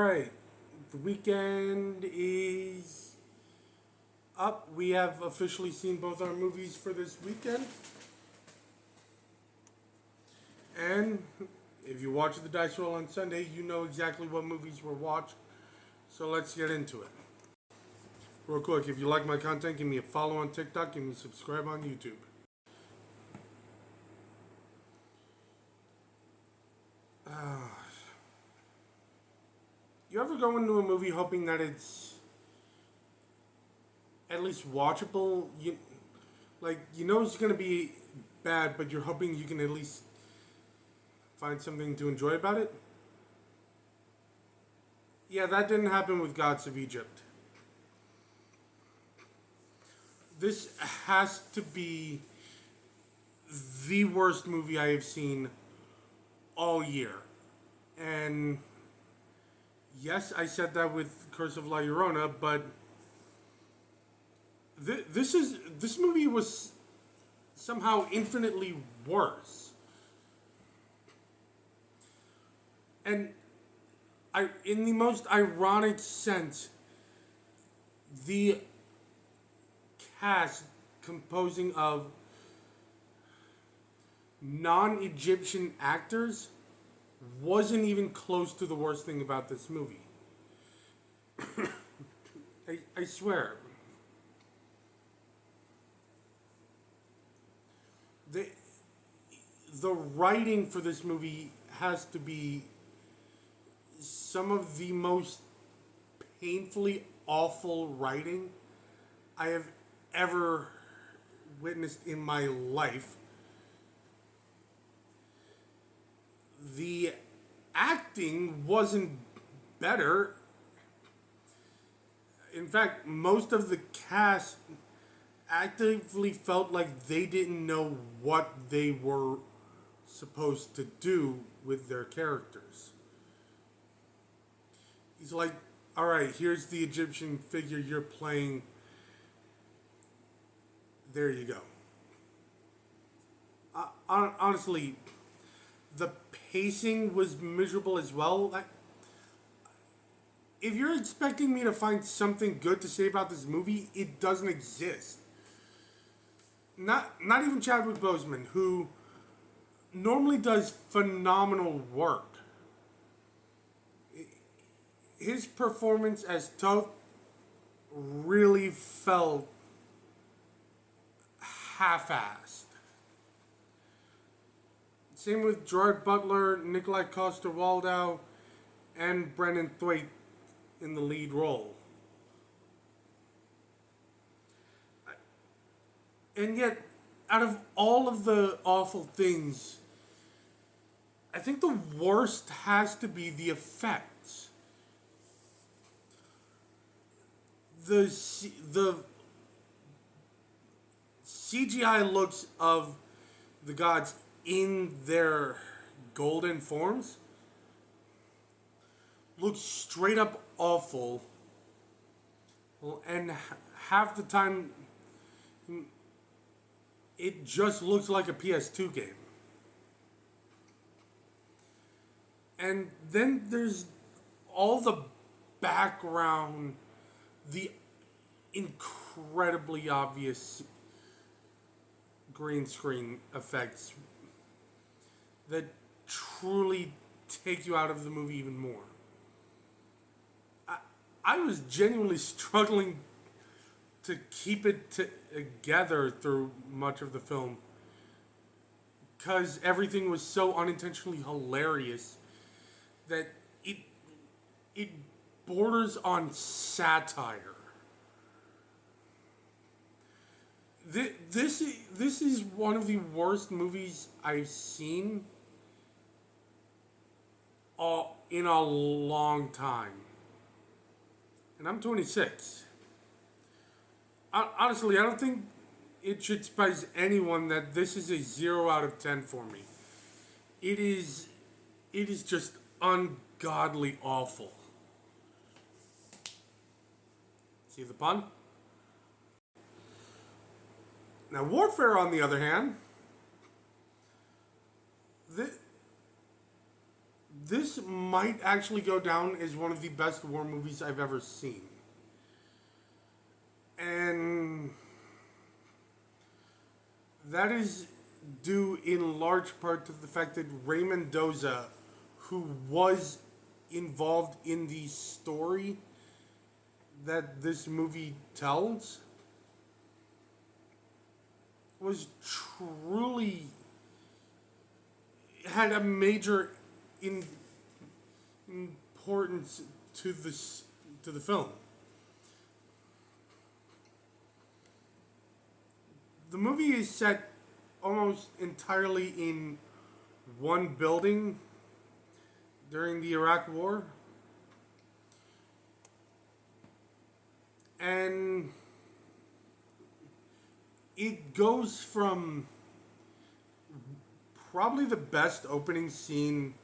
right. The weekend is up. We have officially seen both our movies for this weekend. And if you watch the Dice Roll on Sunday, you know exactly what movies we're watching. So let's get into it. Real quick, if you like my content, give me a follow on TikTok, give me a subscribe on YouTube. You ever go into a movie hoping that it's at least watchable? You know it's gonna be bad, but you're hoping you can at least find something to enjoy about it? Yeah, that didn't happen with Gods of Egypt. This has to be the worst movie I have seen all year. And yes, I said that with Curse of La Llorona, but this movie was somehow infinitely worse. And in the most ironic sense, the cast composing of non-Egyptian actors wasn't even close to the worst thing about this movie. I swear. The, the writing for this movie has to be some of the most painfully awful writing I have ever witnessed in my life. The acting wasn't better. In fact, most of the cast actively felt like they didn't know what they were supposed to do with their characters. He's like, all right, here's the Egyptian figure you're playing. There you go. Honestly, the pacing was miserable as well. If you're expecting me to find something good to say about this movie, it doesn't exist. Not even Chadwick Boseman, who normally does phenomenal work. His performance as Toth really felt half-assed. Same with Gerard Butler, Nikolai Coster-Waldau, and Brendan Thwaites in the lead role. And yet, out of all of the awful things, I think the worst has to be the effects. The CGI looks of the gods in their golden forms looks straight up awful, and half the time it just looks like a PS2 game. And then there's all the background, the incredibly obvious green screen effects that truly take you out of the movie even more. I was genuinely struggling to keep it together through much of the film because everything was so unintentionally hilarious that it borders on satire. This is one of the worst movies I've seen in a long time. And I'm 26. Honestly, I don't think it should surprise anyone that this is a 0 out of 10 for me. It is just ungodly awful. See the pun? Now, Warfare, on the other hand, this might actually go down as one of the best war movies I've ever seen. And that is due in large part to the fact that Ray Mendoza, who was involved in the story that this movie tells, was truly had a major importance to the film. The movie is set almost entirely in one building during the Iraq War. And it goes from probably the best opening scene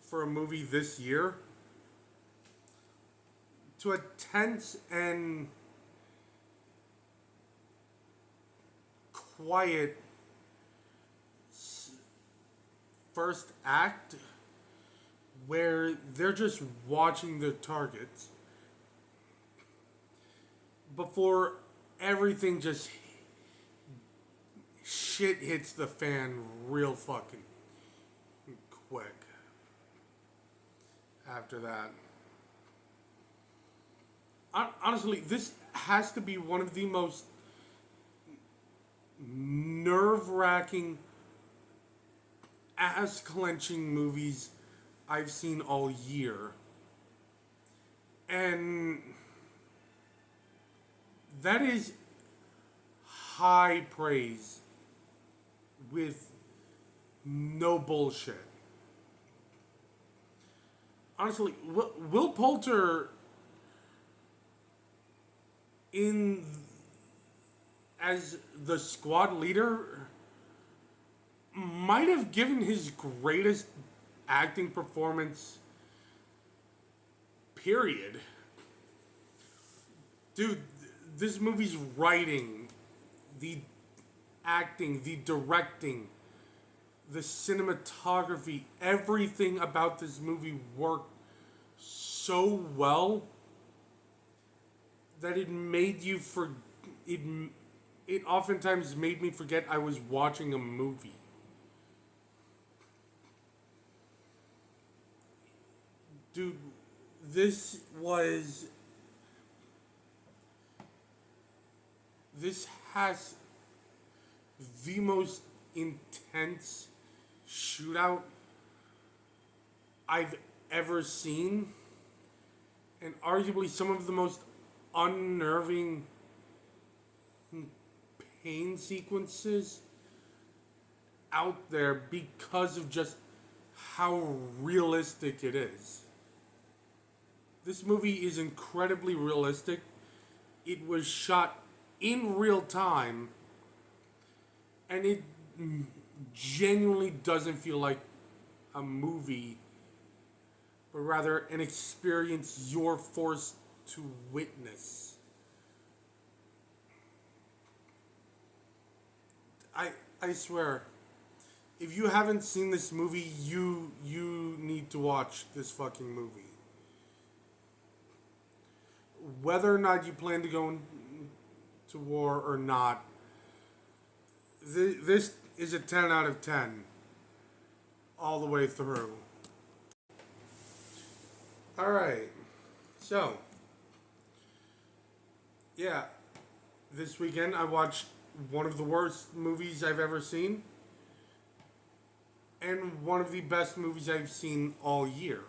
for a movie this year to a tense and quiet first act where they're just watching their targets before everything just shit hits the fan real fucking quick after that. Honestly, this has to be one of the most nerve-wracking, ass-clenching movies I've seen all year. And that is high praise with no bullshit. Honestly, Will Poulter in as the squad leader might have given his greatest acting performance period. Dude, this movie's writing, the acting, the directing, the cinematography, everything about this movie worked so well that it made you it oftentimes made me forget I was watching a movie. Dude, this has the most intense shootout I've ever seen, and arguably some of the most unnerving pain sequences out there because of just how realistic it is. This movie is incredibly realistic. It was shot in real time, and it genuinely doesn't feel like a movie, but rather an experience you're forced to witness. I swear, if you haven't seen this movie, you need to watch this fucking movie. Whether or not you plan to go to war or not, this is a 10 out of 10 all the way through. Alright, so, yeah, this weekend I watched one of the worst movies I've ever seen and one of the best movies I've seen all year.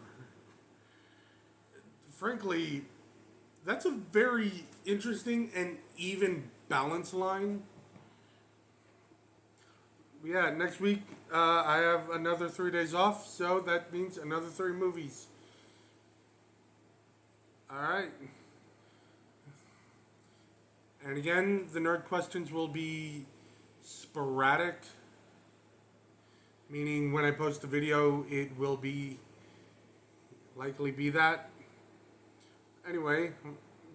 Frankly, that's a very interesting and even balance line. Yeah, next week I have another 3 days off, so that means another 3 movies. Alright. And again, the nerd questions will be sporadic, meaning when I post a video, it will likely be that. Anyway,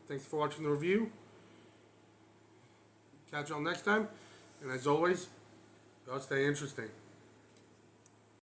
thanks for watching the review. Catch y'all next time. And as always, y'all stay interesting.